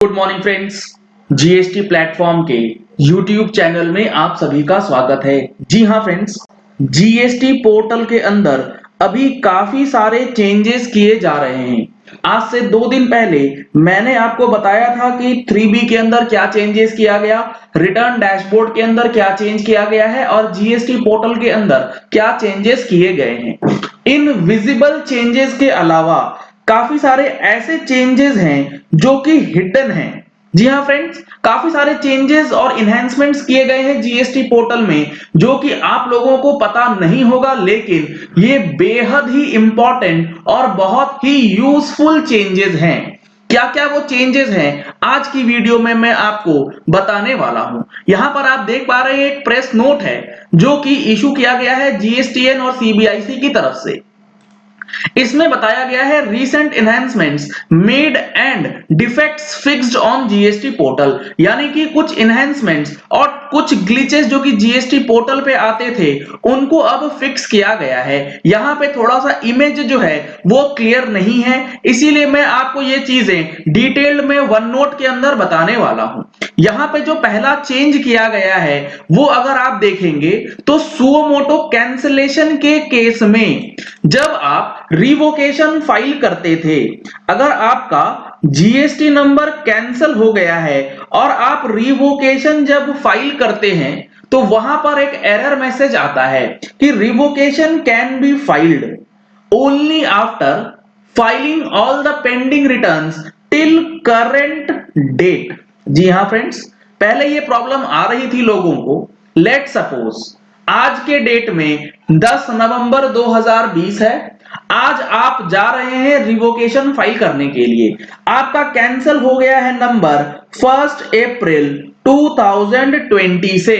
Good morning friends. GST platform के YouTube channel में आप सभी का स्वागत है। जी हाँ फ्रेंड्स, जीएसटी पोर्टल के अंदर अभी काफी सारे चेंजेस किए जा रहे हैं। आज से 2 दिन पहले मैंने आपको बताया था कि 3B के अंदर क्या चेंजेस किया गया, रिटर्न डैशबोर्ड के अंदर क्या चेंज किया गया है और जीएसटी पोर्टल के अंदर क्या चेंजेस किए गए हैं। इन विजिबल चेंजेस के अलावा काफी सारे ऐसे चेंजेस हैं जो कि हिडन हैं। जी हाँ फ्रेंड्स, काफी सारे चेंजेस और इनहैंसमेंट्स किए गए हैं जीएसटी पोर्टल में जो कि आप लोगों को पता नहीं होगा, लेकिन ये बेहद ही इंपॉर्टेंट और बहुत ही यूजफुल चेंजेस हैं। क्या क्या वो चेंजेस हैं आज की वीडियो में मैं आपको बताने वाला हूं। यहां पर आप देख पा रहे हैं एक प्रेस नोट है जो कि इशू किया गया है जीएसटीएन और सीबीआईसी की तरफ से। इसमें बताया गया है recent enhancements made and defects fixed on GST portal, यानी कि कुछ एनहांसमेंट्स और कुछ ग्लिचेस जो कि जीएसटी पोर्टल पे आते थे उनको अब फिक्स किया गया है। यहाँ पे थोड़ा सा इमेज जो है वो क्लियर नहीं है, इसीलिए मैं आपको ये चीजें डिटेल्ड में वन नोट के अंदर बताने वाला हूं। यहाँ पे जो पहला चेंज किया गया है वो अगर आप देखेंगे तो सुओ मोटो कैंसिलेशन के केस में जब आप रिवोकेशन फाइल करते थे, अगर आपका जीएसटी नंबर कैंसिल हो गया है और आप रिवोकेशन जब फाइल करते हैं तो वहां पर एक एरर मैसेज आता है कि revocation can be filed only after filing all the pending returns till current date. जी हाँ फ्रेंड्स, पहले ये प्रॉब्लम आ रही थी लोगों को। लेट सपोज आज के डेट में 10 नवंबर 2020 है। आज आप जा रहे हैं रिवोकेशन फाइल करने के लिए, आपका कैंसिल हो गया है नंबर 1 अप्रैल 2020 से।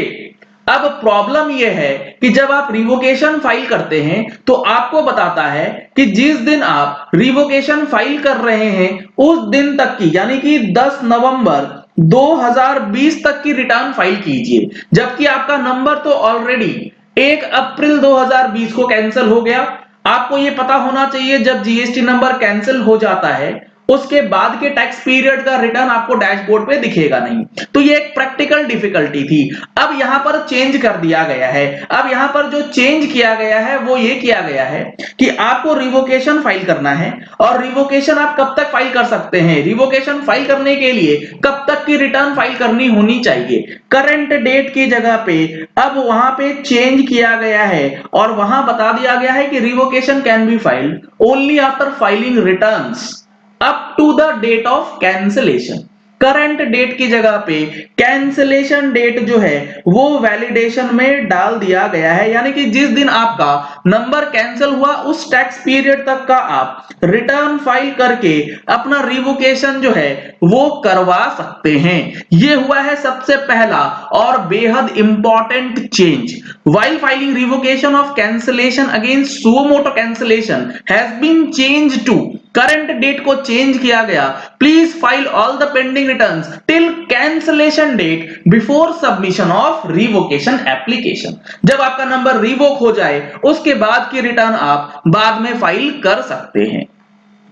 अब प्रॉब्लम यह है कि जब आप रिवोकेशन फाइल करते हैं तो आपको बताता है कि जिस दिन आप रिवोकेशन फाइल कर रहे हैं उस दिन तक की, यानी कि 10 नवंबर 2020 तक की रिटर्न फाइल कीजिए, जबकि आपका नंबर तो ऑलरेडी 1 अप्रैल 2020 को कैंसिल हो गया। आपको यह पता होना चाहिए जब जीएसटी नंबर कैंसिल हो जाता है उसके बाद के टैक्स पीरियड का रिटर्न आपको डैशबोर्ड पे दिखेगा नहीं, तो ये एक प्रैक्टिकल डिफिकल्टी थी। अब यहां पर चेंज कर दिया गया है। अब यहां पर जो चेंज किया गया है वो ये किया गया है कि आपको रिवोकेशन फाइल करना है। और रिवोकेशन आप कब तक फाइल कर सकते हैं, रिवोकेशन फाइल करने के लिए कब तक की रिटर्न फाइल करनी होनी चाहिए, करंट डेट की जगह पे अब वहां पे चेंज किया गया है और वहां बता दिया गया है कि revocation can be filed only after filing returns up to the date of cancellation. Current date की जगह पे कैंसिलेशन डेट जो है वो वैलिडेशन में डाल दिया गया है, यानी कि जिस दिन आपका नंबर कैंसिल हुआ उस टैक्स पीरियड तक का आप रिटर्न फाइल करके अपना रिवोकेशन जो है वो करवा सकते हैं। ये हुआ है सबसे पहला और बेहद important change. While filing revocation of cancellation against suo moto cancellation has been changed to, current date को चेंज किया गया, please file all the pending returns till cancellation date before submission of revocation application. जब आपका number revoke हो जाए उसके बाद की रिटर्न आप बाद में फाइल कर सकते हैं।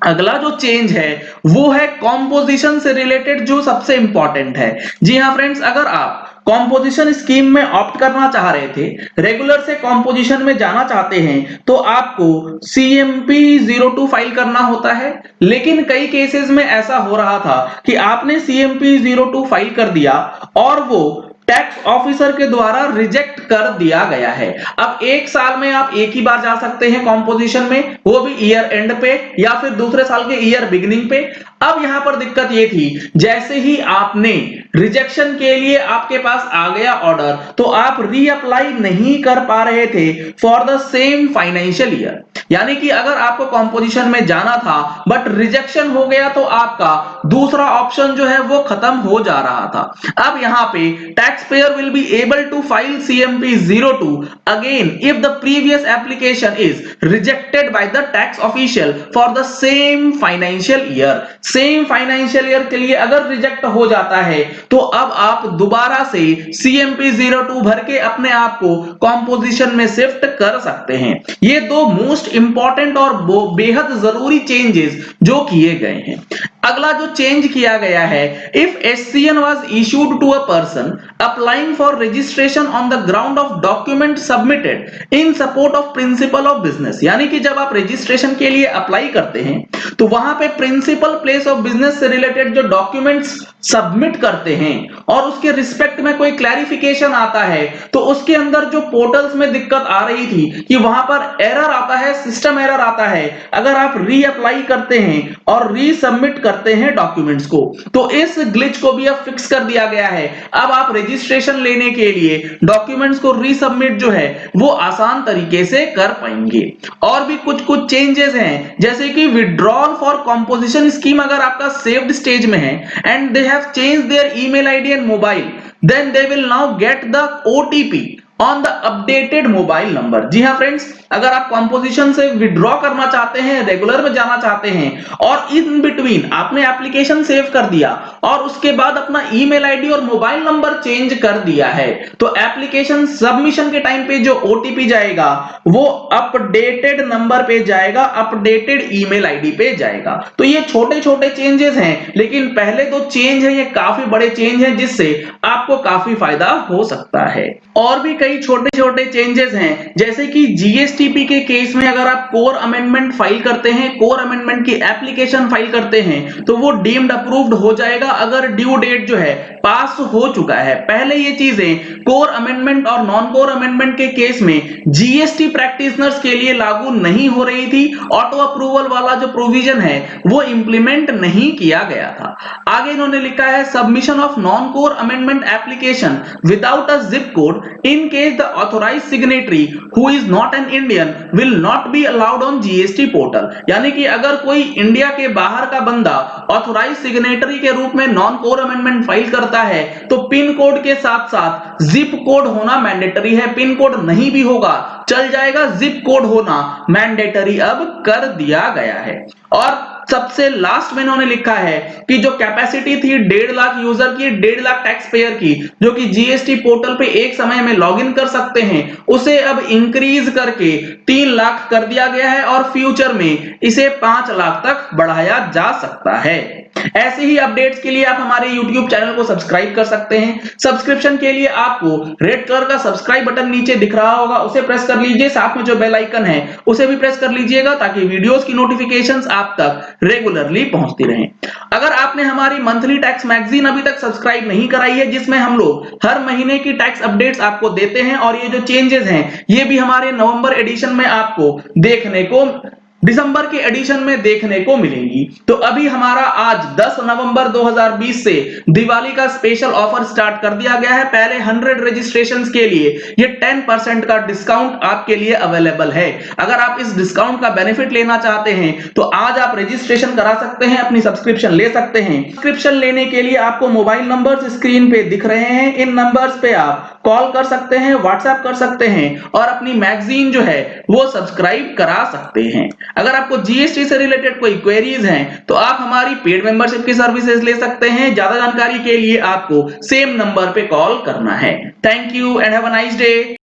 अगला जो चेंज है वो है कॉम्पोजिशन से रिलेटेड, जो सबसे इंपॉर्टेंट है। जी हाँ फ्रेंड्स, अगर आप कॉम्पोजिशन स्कीम में ऑप्ट करना चाह रहे थे, रेगुलर से कॉम्पोजिशन में जाना चाहते हैं, तो आपको CMP 02 फाइल करना होता है। लेकिन कई केसेस में ऐसा हो रहा था कि आपने CMP 02 फाइल कर दिया और वो टैक्स ऑफिसर के द्वारा रिजेक्ट कर दिया गया है। अब एक साल में आप एक ही बार जा सकते हैं कॉम्पोजिशन में, वो भी ईयर एंड पे या फिर दूसरे साल के ईयर बिगिनिंग पे। अब यहां पर दिक्कत ये थी, जैसे ही आपने रिजेक्शन के लिए आपके पास आ गया ऑर्डर तो आप रीअप्लाई नहीं कर पा रहे थे for the same financial year. यानी कि अगर आपको कॉम्पोजिशन में जाना था बट रिजेक्शन हो गया तो आपका दूसरा ऑप्शन जो है वो खत्म हो जा रहा था। अब यहां पे tax payer will be able to file CMP 02 again if the previous application is rejected by the tax official for the same financial year. Same financial year के लिए अगर रिजेक्ट हो जाता है तो अब आप दोबारा से CMP 02 भर के अपने आप को कॉम्पोजिशन में शिफ्ट कर सकते हैं। ये दो मोस्ट इंपॉर्टेंट और बेहद जरूरी चेंजेस जो किए गए हैं। अगला जो चेंज किया गया है, if SCN was issued to a person applying for registration on the ground of document submitted in support of principle of business, यानी कि जब आप रजिस्ट्रेशन के लिए अप्लाई करते हैं तो वहां पे प्रिंसिपल प्लेस ऑफ बिजनेस से रिलेटेड जो डॉक्यूमेंट्स सबमिट करते हैं और उसके रिस्पेक्ट में कोई क्लैरिफिकेशन आता है, तो उसके अंदर जो पोर्टल्स में दिक्कत आ रही थी कि वहां पर एरर आता है, सिस्टम एरर आता है अगर आप री अप्लाई करते हैं और री सबमिट करते हैं डॉक्यूमेंट्स को, तो इस ग्लिच को भी अब फिक्स कर दिया गया है। अब आप रजिस्ट्रेशन लेने के लिए डॉक्यूमेंट्स को री सबमिट जो है वो आसान तरीके से कर पाएंगे। और भी कुछ कुछ चेंजेस हैं, जैसे कि विड्रॉल फॉर कंपोजिशन स्कीम अगर आपका सेव्ड स्टेज में है and they have changed their email ID and mobile, then they will now get the OTP on the updated mobile number. जी हाँ फ्रेंड्स, अगर आप कंपोजिशन से विड्रॉ करना चाहते हैं, रेगुलर में जाना चाहते हैं और इन बिटवीन आपने एप्लीकेशन सेव कर दिया और उसके बाद अपना ईमेल आईडी और मोबाइल नंबर चेंज कर दिया है, तो एप्लीकेशन सबमिशन के टाइम पे जो OTP जाएगा वो अपडेटेड नंबर पे जाएगा, अपडेटेड ईमेल आईडी पे जाएगा। तो ये छोटे छोटे चेंजेस हैं, लेकिन पहले तो चेंज है ये काफी बड़े चेंज हैं जिससे आपको काफी फायदा हो सकता है। और भी कई छोटे छोटे चेंजेस हैं, जैसे कि GSTP के केस में अगर आप कोर अमेंडमेंट फाइल करते हैं, कोर अमेंडमेंट की एप्लीकेशन फाइल करते हैं, तो वो डीम्ड अप्रूव्ड हो जाएगा अगर ड्यू डेट जो है पास हो चुका है। पहले ये चीजें कोर अमेंडमेंट और नॉन कोर अमेंडमेंट के केस में GST प्रैक्टिशनर्स के लिए लागू नहीं हो रही थी, ऑटो अप्रूवल वाला जो प्रोविजन है वो इंप्लीमेंट नहीं किया गया था। आगे इन्होंने लिखा है submission of non core amendment application without a zip code in case the authorized signatory who is not an Indian will not be allowed on GST portal, यानी कि अगर कोई इंडिया के बाहर का बंदा ऑथोराइज सिग्नेटरी के रूप में नॉन कोर अमेंडमेंट फाइल करता है तो पिन कोड के साथ साथ जिप कोड होना मैंडेटरी है। पिन कोड नहीं भी होगा चल जाएगा, जिप कोड होना मैंडेटरी अब कर दिया गया है। और सबसे लास्ट में इन्होंने लिखा है कि जो कैपेसिटी थी 1.5 लाख यूजर की, 1.5 लाख टैक्स पेयर की, जो कि GST पोर्टल पे एक समय में लॉगिन कर सकते हैं, उसे अब इंक्रीज करके 3 लाख कर दिया गया है और फ्यूचर में इसे 5 लाख तक बढ़ाया जा सकता है। ऐसे ही अपडेट्स के लिए आप हमारे YouTube चैनल को सब्सक्राइब कर सकते हैं। सब्सक्रिप्शन के लिए आपको रेड कलर का सब्सक्राइब बटन नीचे दिख रहा होगा, उसे प्रेस कर लीजिए, साथ में जो बेल आइकन है उसे भी प्रेस कर लीजिएगा ताकि वीडियोस की नोटिफिकेशंस आप तक रेगुलरली पहुंचती रहें। अगर आपने हमारी मंथली टैक्स मैगजीन अभी तक सब्सक्राइब नहीं कराई है, जिसमें हम लोग हर महीने की टैक्स अपडेट्स आपको देते हैं और ये जो चेंजेस हैं ये भी हमारे नवंबर एडिशन में आपको देखने को, दिसंबर के एडिशन में देखने को मिलेंगी। तो अभी हमारा आज 10 नवंबर 2020 से दिवाली का स्पेशल ऑफर स्टार्ट कर दिया गया है। पहले 100 रजिस्ट्रेशंस के लिए ये 10% का डिस्काउंट आपके लिए अवेलेबल है। अगर आप इस डिस्काउंट का बेनिफिट लेना चाहते हैं तो आज आप रजिस्ट्रेशन करा सकते हैं, अपनी सब्सक्रिप्शन ले सकते हैं। सब्सक्रिप्शन लेने के लिए आपको मोबाइल नंबर्स स्क्रीन पे दिख रहे हैं, इन नंबर्स पे आप कॉल कर सकते हैं, व्हाट्सएप कर सकते हैं और अपनी मैगजीन जो है वो सब्सक्राइब करा सकते हैं। अगर आपको GST से रिलेटेड कोई क्वेरीज हैं तो आप हमारी पेड मेंबरशिप की सर्विसेज ले सकते हैं। ज्यादा जानकारी के लिए आपको सेम नंबर पे कॉल करना है। Thank you and have a nice day.